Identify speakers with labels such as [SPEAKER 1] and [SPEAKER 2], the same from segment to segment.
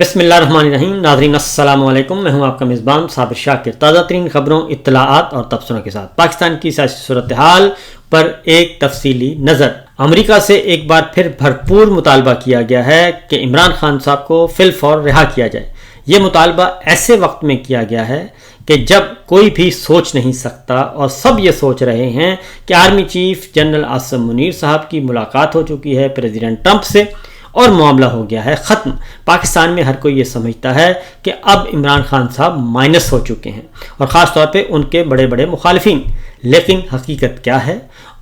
[SPEAKER 1] بسم اللہ الرحمن الرحیم. ناظرین السلام علیکم. میں ہوں آپ کا میزبان صابر شاکر. تازہ ترین خبروں، اطلاعات اور تبصروں کے ساتھ پاکستان کی سیاسی صورتحال پر ایک تفصیلی نظر. امریکہ سے ایک بار پھر بھرپور مطالبہ کیا گیا ہے کہ عمران خان صاحب کو فی الفور رہا کیا جائے. یہ مطالبہ ایسے وقت میں کیا گیا ہے کہ جب کوئی بھی سوچ نہیں سکتا اور سب یہ سوچ رہے ہیں کہ army chief general Asim Munir صاحب کی ملاقات ہو چکی ہے پریزیڈنٹ ٹرمپ سے اور معاملہ ہو گیا ہے ختم. پاکستان میں ہر کوئی یہ سمجھتا ہے کہ اب عمران خان صاحب مائنس ہو چکے ہیں اور خاص طور پہ ان کے بڑے بڑے مخالفین. لیکن حقیقت کیا ہے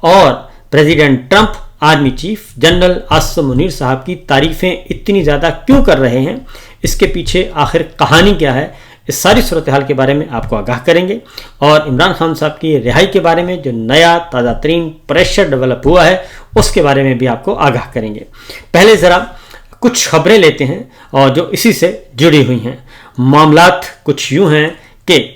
[SPEAKER 1] اور president Trump army chief general Asim Munir صاحب کی تعریفیں اتنی زیادہ کیوں کر رہے ہیں، اس کے پیچھے آخر کہانی کیا ہے، اس ساری صورتحال کے بارے میں آپ کو آگاہ کریں گے. اور عمران خان صاحب کی رہائی کے بارے میں جو نیا تازہ ترین پریشر ڈیولپ ہوا ہے اس کے بارے میں بھی آپ کو آگاہ کریں گے. پہلے ذرا کچھ خبریں لیتے ہیں اور جو اسی سے جڑی ہوئی ہیں. معاملات کچھ یوں ہیں کہ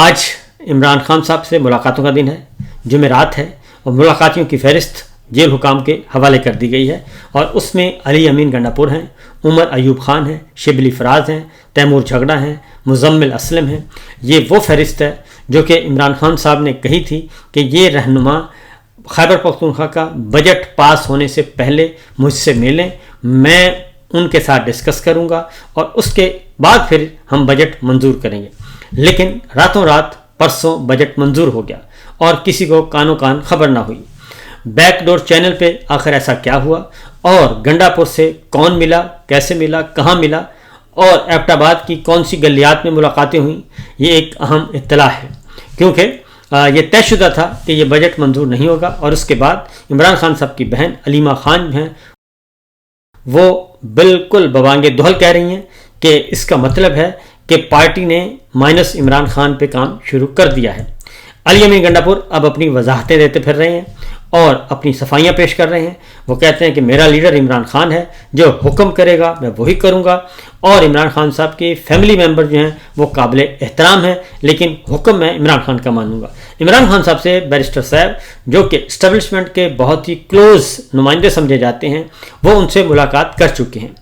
[SPEAKER 1] آج عمران خان صاحب سے ملاقاتوں کا دن ہے، جمعرات ہے، اور ملاقاتیوں کی فہرست جیل حکام کے حوالے کر دی گئی ہے اور اس میں علی امین گنڈا پور ہیں، عمر ایوب خان ہیں، شبلی فراز ہیں، تیمور جھگڑا ہیں، مزمل اسلم ہیں. یہ وہ فہرست ہے جو کہ عمران خان صاحب نے کہی تھی کہ یہ رہنما خیبر پختونخوا کا بجٹ پاس ہونے سے پہلے مجھ سے ملیں، میں ان کے ساتھ ڈسکس کروں گا اور اس کے بعد پھر ہم بجٹ منظور کریں گے. لیکن راتوں رات پرسوں بجٹ منظور ہو گیا اور کسی کو کانوں کان خبر نہ ہوئی. بیک ڈور چینل پہ آخر ایسا کیا ہوا اور گنڈا پور سے کون ملا، کیسے ملا، کہاں ملا اور ایبٹ آباد کی کون سی گلیات میں ملاقاتیں ہوئیں، یہ ایک اہم اطلاع ہے کیونکہ یہ طے شدہ تھا کہ یہ بجٹ منظور نہیں ہوگا. اور اس کے بعد عمران خان صاحب کی بہن علیمہ خان ہیں، وہ بالکل ببانگ دہل کہہ رہی ہیں کہ اس کا مطلب ہے کہ پارٹی نے مائنس عمران خان پہ کام شروع کر دیا ہے. علی امین گنڈا پور اب اپنی وضاحتیں دیتے پھر رہے ہیں اور اپنی صفائیاں پیش کر رہے ہیں. وہ کہتے ہیں کہ میرا لیڈر عمران خان ہے، جو حکم کرے گا میں وہی کروں گا، اور عمران خان صاحب کے فیملی ممبر جو ہیں وہ قابل احترام ہیں، لیکن حکم میں عمران خان کا مانوں گا. عمران خان صاحب سے بیرسٹر صاحب جو کہ اسٹیبلشمنٹ کے بہت ہی کلوز نمائندے سمجھے جاتے ہیں، وہ ان سے ملاقات کر چکے ہیں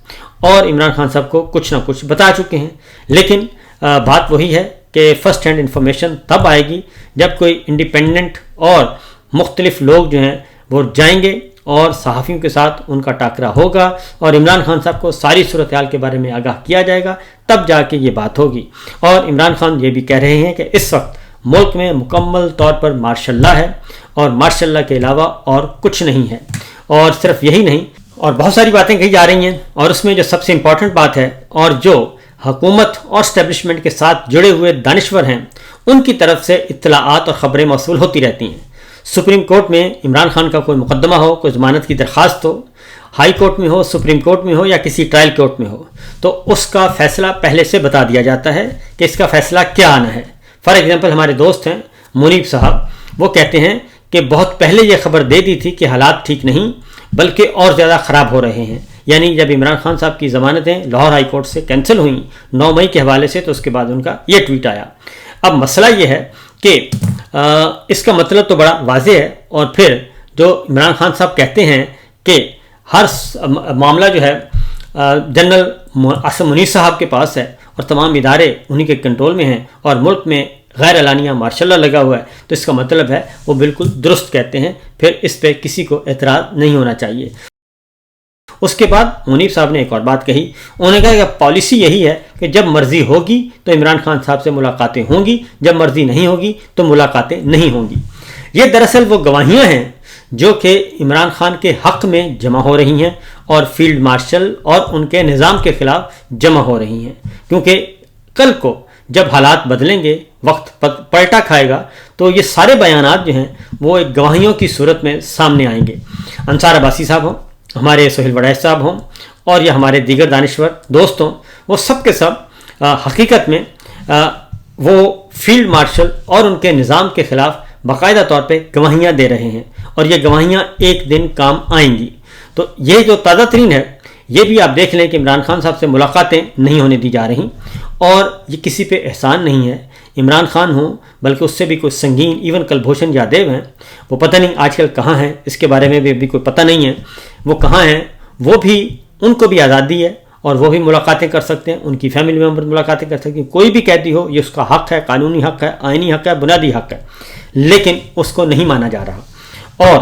[SPEAKER 1] اور عمران خان صاحب کو کچھ نہ کچھ بتا چکے ہیں. لیکن بات وہی ہے کہ فرسٹ ہینڈ انفارمیشن تب آئے گی جب کوئی انڈیپینڈنٹ اور مختلف لوگ جو ہیں وہ جائیں گے اور صحافیوں کے ساتھ ان کا ٹاکرا ہوگا اور عمران خان صاحب کو ساری صورتحال کے بارے میں آگاہ کیا جائے گا، تب جا کے یہ بات ہوگی. اور عمران خان یہ بھی کہہ رہے ہیں کہ اس وقت ملک میں مکمل طور پر مارشل لا ہے اور مارشل لا کے علاوہ اور کچھ نہیں ہے. اور صرف یہی نہیں، اور بہت ساری باتیں کہی جا رہی ہیں، اور اس میں جو سب سے امپورٹنٹ بات ہے اور جو حکومت اور اسٹیبلشمنٹ کے ساتھ جڑے ہوئے دانشور ہیں ان کی طرف سے اطلاعات اور خبریں موصول ہوتی رہتی ہیں. سپریم کورٹ میں عمران خان کا کوئی مقدمہ ہو، کوئی ضمانت کی درخواست ہو، ہائی کورٹ میں ہو، سپریم کورٹ میں ہو یا کسی ٹرائل کورٹ میں ہو، تو اس کا فیصلہ پہلے سے بتا دیا جاتا ہے کہ اس کا فیصلہ کیا آنا ہے. فار ایگزامپل ہمارے دوست ہیں منیب صاحب، وہ کہتے ہیں کہ بہت پہلے یہ خبر دے دی تھی کہ حالات ٹھیک نہیں بلکہ اور زیادہ خراب ہو رہے ہیں. یعنی جب عمران خان صاحب کی ضمانتیں لاہور ہائی کورٹ سے کینسل ہوئیں 9 مئی کے حوالے سے، تو اس کے بعد ان کا یہ ٹویٹ آیا. اب مسئلہ یہ ہے کہ اس کا مطلب تو بڑا واضح ہے. اور پھر جو عمران خان صاحب کہتے ہیں کہ ہر معاملہ جو ہے جنرل عاصم منیر صاحب کے پاس ہے اور تمام ادارے انہی کے کنٹرول میں ہیں اور ملک میں غیر اعلانیہ مارشل لا لگا ہوا ہے، تو اس کا مطلب ہے وہ بالکل درست کہتے ہیں، پھر اس پہ کسی کو اعتراض نہیں ہونا چاہیے. اس کے بعد منیب صاحب نے ایک اور بات کہی. انہوں نے کہا کہ پالیسی یہی ہے کہ جب مرضی ہوگی تو عمران خان صاحب سے ملاقاتیں ہوں گی، جب مرضی نہیں ہوگی تو ملاقاتیں نہیں ہوں گی. یہ دراصل وہ گواہیاں ہیں جو کہ عمران خان کے حق میں جمع ہو رہی ہیں اور فیلڈ مارشل اور ان کے نظام کے خلاف جمع ہو رہی ہیں، کیونکہ کل کو جب حالات بدلیں گے، وقت پلٹا کھائے گا، تو یہ سارے بیانات جو ہیں وہ ایک گواہیوں کی صورت میں سامنے آئیں گے. انصار عباسی صاحب ہوں، ہمارے سہیل وڑیچ صاحب ہوں اور یا ہمارے دیگر دانشور دوست ہوں، وہ سب کے سب حقیقت میں وہ فیلڈ مارشل اور ان کے نظام کے خلاف باقاعدہ طور پہ گواہیاں دے رہے ہیں اور یہ گواہیاں ایک دن کام آئیں گی. تو یہ جو تازہ ترین ہے یہ بھی آپ دیکھ لیں کہ عمران خان صاحب سے ملاقاتیں نہیں ہونے دی جا رہی اور یہ کسی پہ احسان نہیں ہے. عمران خان ہوں بلکہ اس سے بھی کوئی سنگین، ایون کلبھوشن یادیو ہیں، وہ پتہ نہیں آج کل کہاں ہیں، اس کے بارے میں بھی ابھی کوئی پتہ نہیں ہے وہ کہاں ہیں. وہ بھی ان کو بھی آزادی ہے اور وہ بھی ملاقاتیں کر سکتے ہیں، ان کی فیملی ممبر ملاقاتیں کر سکتے ہیں، کوئی بھی قیدی ہو یہ اس کا حق ہے، قانونی حق ہے، آئینی حق ہے، بنیادی حق ہے، لیکن اس کو نہیں مانا جا رہا۔ اور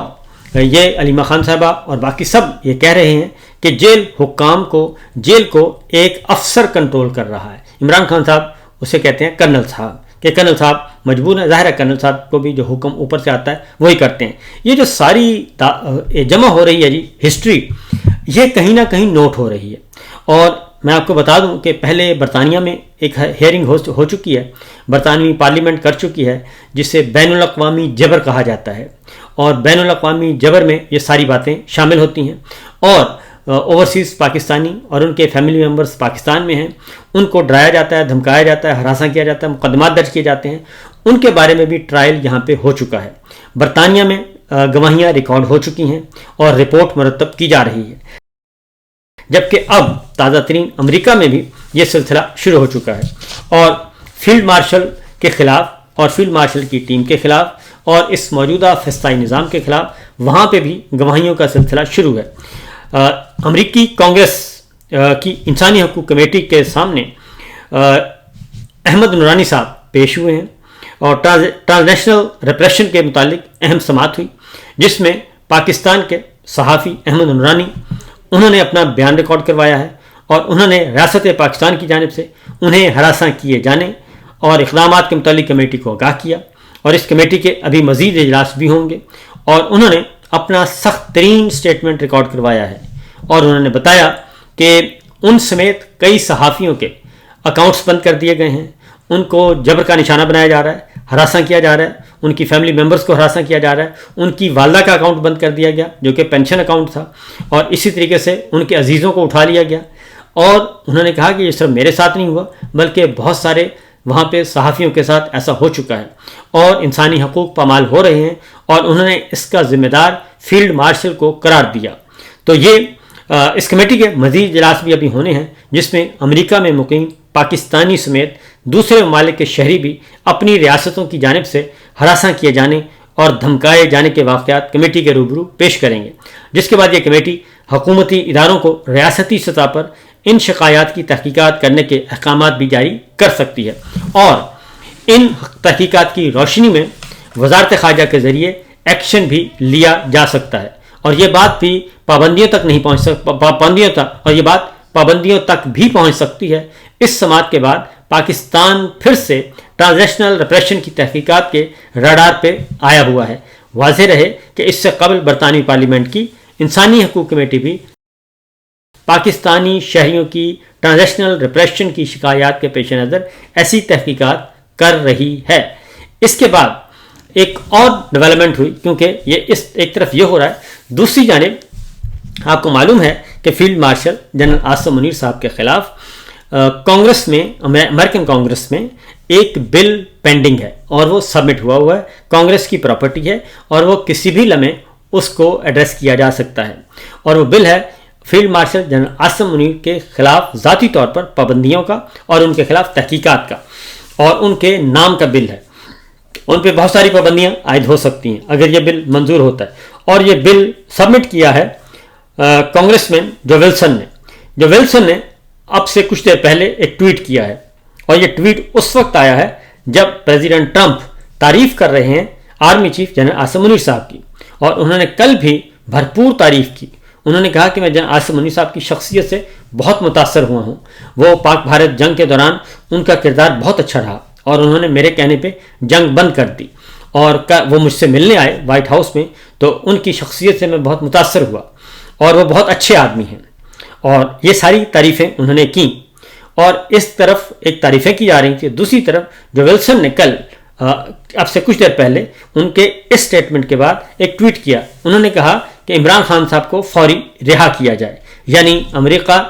[SPEAKER 1] یہ علیمہ خان صاحبہ اور باقی سب یہ کہہ رہے ہیں کہ جیل حکام کو، جیل کو ایک افسر کنٹرول کر رہا ہے۔ عمران خان صاحب اسے کہتے ہیں کرنل صاحب، کہ کرنل صاحب مجبور ہے، ظاہر ہے کرنل صاحب کو بھی جو حکم اوپر سے آتا ہے وہی کرتے ہیں۔ یہ جو ساری جمع ہو رہی ہے جی ہسٹری، یہ کہیں نہ کہیں نوٹ ہو رہی ہے۔ اور میں آپ کو بتا دوں کہ پہلے برطانیہ میں ایک ہیئرنگ ہو چکی ہے، برطانوی پارلیمنٹ کر چکی ہے، جسے بین الاقوامی جبر کہا جاتا ہے، اور بین الاقوامی جبر میں یہ ساری باتیں شامل ہوتی ہیں، اور اوورسیز پاکستانی اور ان کے فیملی ممبرز پاکستان میں ہیں، ان کو ڈرایا جاتا ہے، دھمکایا جاتا ہے، ہراساں کیا جاتا ہے، مقدمات درج کیے جاتے ہیں، ان کے بارے میں بھی ٹرائل یہاں پہ ہو چکا ہے۔ برطانیہ میں گواہیاں ریکارڈ ہو چکی ہیں اور رپورٹ مرتب کی جا رہی ہے، جبکہ اب تازہ ترین امریکہ میں بھی یہ سلسلہ شروع ہو چکا ہے، اور فیلڈ مارشل کے خلاف اور فیلڈ مارشل کی ٹیم کے خلاف اور اس موجودہ فسطائی نظام کے خلاف وہاں پہ بھی گواہیوں کا سلسلہ شروع ہے۔ امریکی کانگریس کی انسانی حقوق کمیٹی کے سامنے احمد نورانی صاحب پیش ہوئے ہیں، اور ٹرانسنیشنل ریپریشن کے متعلق اہم سماعت ہوئی، جس میں پاکستان کے صحافی احمد نورانی انہوں نے اپنا بیان ریکارڈ کروایا ہے، اور انہوں نے ریاست پاکستان کی جانب سے انہیں ہراساں کیے جانے اور اقدامات کے متعلق کمیٹی کو آگاہ کیا، اور اس کمیٹی کے ابھی مزید اجلاس بھی ہوں گے، اور انہوں نے اپنا سخت ترین سٹیٹمنٹ ریکارڈ کروایا ہے، اور انہوں نے بتایا کہ ان سمیت کئی صحافیوں کے اکاؤنٹس بند کر دیے گئے ہیں، ان کو جبر کا نشانہ بنایا جا رہا ہے، ہراساں کیا جا رہا ہے، ان کی فیملی ممبرز کو ہراساں کیا جا رہا ہے، ان کی والدہ کا اکاؤنٹ بند کر دیا گیا جو کہ پینشن اکاؤنٹ تھا، اور اسی طریقے سے ان کے عزیزوں کو اٹھا لیا گیا۔ اور انہوں نے کہا کہ یہ صرف میرے ساتھ نہیں ہوا، بلکہ بہت سارے وہاں پہ صحافیوں کے ساتھ ایسا ہو چکا ہے، اور انسانی حقوق پامال ہو رہے ہیں، اور انہوں نے اس کا ذمہ دار فیلڈ مارشل کو قرار دیا۔ تو یہ اس کمیٹی کے مزید اجلاس بھی ابھی ہونے ہیں، جس میں امریکہ میں مقیم پاکستانی سمیت دوسرے ممالک کے شہری بھی اپنی ریاستوں کی جانب سے ہراساں کیے جانے اور دھمکائے جانے کے واقعات کمیٹی کے روبرو پیش کریں گے، جس کے بعد یہ کمیٹی حکومتی اداروں کو ریاستی سطح پر ان شکایات کی تحقیقات کرنے کے احکامات بھی جاری کر سکتی ہے، اور ان تحقیقات کی روشنی میں وزارت خارجہ کے ذریعے ایکشن بھی لیا جا سکتا ہے، اور یہ بات بھی پابندیوں تک نہیں پہنچ پابندیوں تک بھی پہنچ سکتی ہے۔ اس سماعت کے بعد پاکستان پھر سے ٹرانزیشنل ریپریشن کی تحقیقات کے رڈار پہ آیا ہوا ہے۔ واضح رہے کہ اس سے قبل برطانوی پارلیمنٹ کی انسانی حقوق کمیٹی بھی پاکستانی شہریوں کی ٹرانزیشنل ریپریشن کی شکایات کے پیش نظر ایسی تحقیقات کر رہی ہے۔ اس کے بعد ایک اور ڈیولپمنٹ ہوئی، کیونکہ یہ ایک طرف یہ ہو رہا ہے، دوسری جانب آپ کو معلوم ہے کہ field marshal general Asim Munir صاحب کے خلاف کانگریس میں، امریکن کانگریس میں ایک بل پینڈنگ ہے، اور وہ سبمٹ ہوا ہے، کانگریس کی پراپرٹی ہے، اور وہ کسی بھی لمحے اس کو ایڈریس کیا جا سکتا ہے، اور وہ بل ہے field marshal general Asim Munir کے خلاف ذاتی طور پر پابندیوں کا اور ان کے خلاف تحقیقات کا، اور ان کے نام کا بل ہے۔ ان پہ بہت ساری پابندیاں عائد ہو سکتی ہیں اگر یہ بل منظور ہوتا ہے، اور یہ بل سبمٹ کیا ہے کانگریس مین جو ولسن نے اب سے کچھ دیر پہلے ایک ٹویٹ کیا ہے، اور یہ ٹویٹ اس وقت آیا ہے جب پریزیڈنٹ ٹرمپ تعریف کر رہے ہیں army chief general Asim Munir صاحب کی، اور انہوں نے کل بھی بھرپور تعریف کی۔ انہوں نے کہا کہ میں جنرل عاصم منیر صاحب کی شخصیت سے بہت متاثر ہوا ہوں، وہ پاک بھارت جنگ کے دوران ان کا کردار بہت اچھا رہا، اور انہوں نے میرے کہنے پہ جنگ بند کر دی، اور وہ مجھ سے ملنے آئے وائٹ ہاؤس میں، تو ان کی شخصیت سے میں بہت متاثر ہوا، اور وہ بہت اچھے آدمی ہیں، اور یہ ساری تعریفیں انہوں نے کی۔ اور اس طرف ایک تعریفیں کی جا رہی تھیں، دوسری طرف جو ولسن نے کل اب سے کچھ دیر پہلے ان کے اس سٹیٹمنٹ کے بعد ایک ٹویٹ کیا، انہوں نے کہا کہ عمران خان صاحب کو فوری رہا کیا جائے، یعنی امریکہ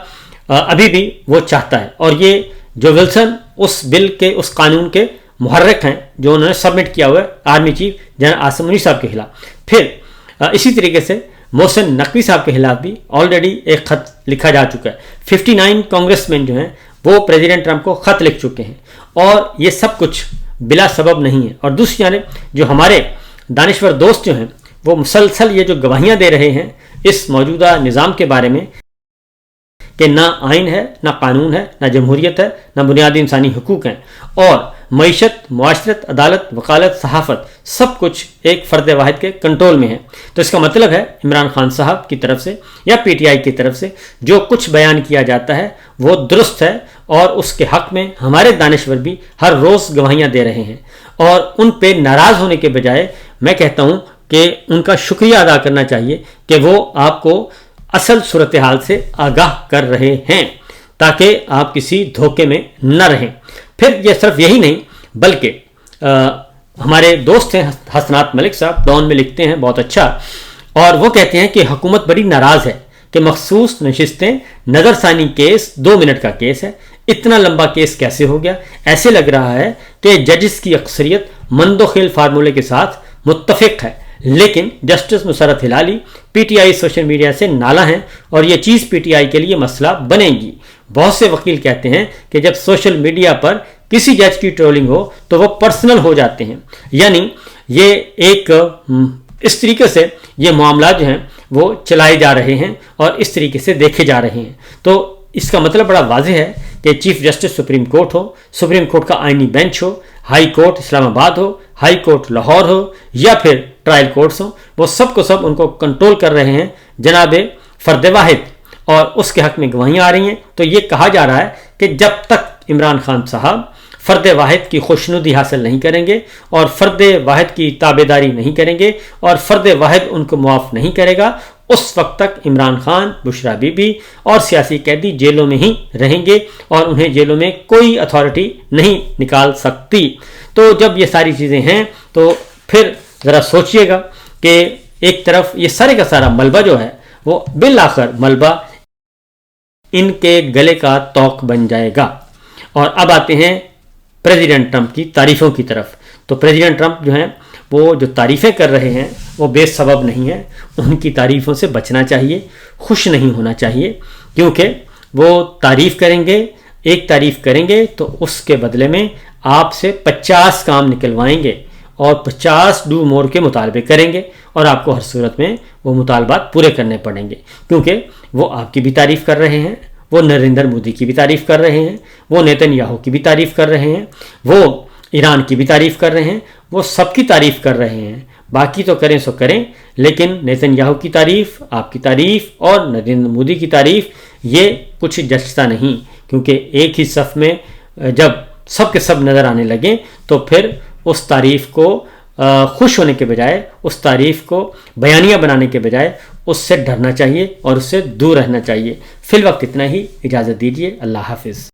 [SPEAKER 1] ابھی بھی وہ چاہتا ہے، اور یہ جو ولسن اس بل کے، اس قانون کے محرک ہیں جو انہوں نے سبمٹ کیا ہوا ہے army chief general Asim Munir صاحب کے خلاف۔ پھر اسی طریقے سے محسن نقوی صاحب کے خلاف بھی آلریڈی ایک خط لکھا جا چکا ہے۔ 59 کانگریس مین جو ہیں وہ پریزیڈنٹ ٹرمپ کو خط لکھ چکے ہیں، اور یہ سب کچھ بلا سبب نہیں ہے۔ اور دوسری جانب جو ہمارے دانشور دوست جو ہیں وہ مسلسل یہ جو گواہیاں دے رہے ہیں اس موجودہ نظام کے بارے میں کہ نہ آئین ہے، نہ قانون ہے، نہ جمہوریت ہے، نہ بنیادی انسانی حقوق ہیں، اور معیشت، معاشرت، عدالت، وکالت، صحافت سب کچھ ایک فرد واحد کے کنٹرول میں ہے۔ تو اس کا مطلب ہے عمران خان صاحب کی طرف سے یا پی ٹی آئی کی طرف سے جو کچھ بیان کیا جاتا ہے وہ درست ہے، اور اس کے حق میں ہمارے دانشور بھی ہر روز گواہیاں دے رہے ہیں، اور ان پہ ناراض ہونے کے بجائے میں کہتا ہوں کہ ان کا شکریہ ادا کرنا چاہیے کہ وہ آپ کو اصل صورتحال سے آگاہ کر رہے ہیں تاکہ آپ کسی دھوکے میں نہ رہیں۔ پھر یہ صرف یہی نہیں بلکہ ہمارے دوست ہیں حسنات ملک صاحب، ڈان میں لکھتے ہیں بہت اچھا، اور وہ کہتے ہیں کہ حکومت بڑی ناراض ہے کہ مخصوص نشستیں، نظر ثانی کیس 2 منٹ کا کیس ہے، اتنا لمبا کیس کیسے ہو گیا؟ ایسے لگ رہا ہے کہ ججز کی اکثریت مند و خیل فارمولے کے ساتھ متفق ہے، لیکن justice Musarrat Hilali P T I social media سے نالا ہیں، اور یہ چیز پی ٹی آئی کے لیے مسئلہ بنے گی۔ بہت سے وکیل کہتے ہیں کہ جب سوشل میڈیا پر کسی جج کی ٹرولنگ ہو تو وہ پرسنل ہو جاتے ہیں، یعنی یہ ایک اس طریقے سے یہ معاملات جو ہیں وہ چلائے جا رہے ہیں اور اس طریقے سے دیکھے جا رہے ہیں۔ تو اس کا مطلب بڑا واضح ہے کہ چیف جسٹس سپریم کورٹ ہو، سپریم کورٹ کا آئینی بینچ ہو، ہائی کورٹ اسلام آباد ہو، ہائی کورٹ لاہور ہو، یا پھر ٹرائل کورٹس ہوں، وہ سب کو سب ان کو کنٹرول کر رہے ہیں جناب فرد واحد، اور اس کے حق میں گواہیاں آ رہی ہیں۔ تو یہ کہا جا رہا ہے کہ جب تک عمران خان صاحب فرد واحد کی خوشنودی حاصل نہیں کریں گے اور فرد واحد کی تابعداری نہیں کریں گے اور فرد واحد ان کو معاف نہیں کرے گا، اس وقت تک عمران خان، بشرا بی بی اور سیاسی قیدی جیلوں میں ہی رہیں گے اور انہیں جیلوں میں کوئی اتھارٹی نہیں نکال سکتی۔ تو جب یہ ساری چیزیں ہیں تو پھر ذرا سوچئے گا کہ ایک طرف یہ سارے کا سارا ملبہ جو ہے وہ بالآخر ملبہ ان کے گلے کا توق بن جائے گا۔ اور اب آتے ہیں پریزیڈنٹ ٹرمپ کی تعریفوں کی طرف۔ تو پریزیڈنٹ ٹرمپ جو ہیں وہ جو تعریفیں کر رہے ہیں وہ بے سبب نہیں ہیں، ان کی تعریفوں سے بچنا چاہیے، خوش نہیں ہونا چاہیے، کیونکہ وہ تعریف کریں گے، ایک تعریف کریں گے تو اس کے بدلے میں آپ سے 50 کام نکلوائیں گے اور 50 ڈو مور کے مطالبے کریں گے، اور آپ کو ہر صورت میں وہ مطالبات پورے کرنے پڑیں گے، کیونکہ وہ آپ کی بھی تعریف کر رہے ہیں، وہ نریندر مودی کی بھی تعریف کر رہے ہیں، وہ نیتن یاہو کی بھی تعریف کر رہے ہیں، وہ ایران کی بھی تعریف کر رہے ہیں، وہ سب کی تعریف کر رہے ہیں۔ باقی تو کریں سو کریں، لیکن نیتن یاہو کی تعریف، آپ کی تعریف اور نریندر مودی کی تعریف یہ کچھ جچتا نہیں، کیونکہ ایک ہی صف میں جب سب کے سب نظر آنے لگیں تو پھر اس تعریف کو خوش ہونے کے بجائے، اس تعریف کو بیانیہ بنانے کے بجائے اس سے ڈرنا چاہیے اور اس سے دور رہنا چاہیے۔ فی الوقت اتنا ہی، اجازت دیجیے، اللہ حافظ۔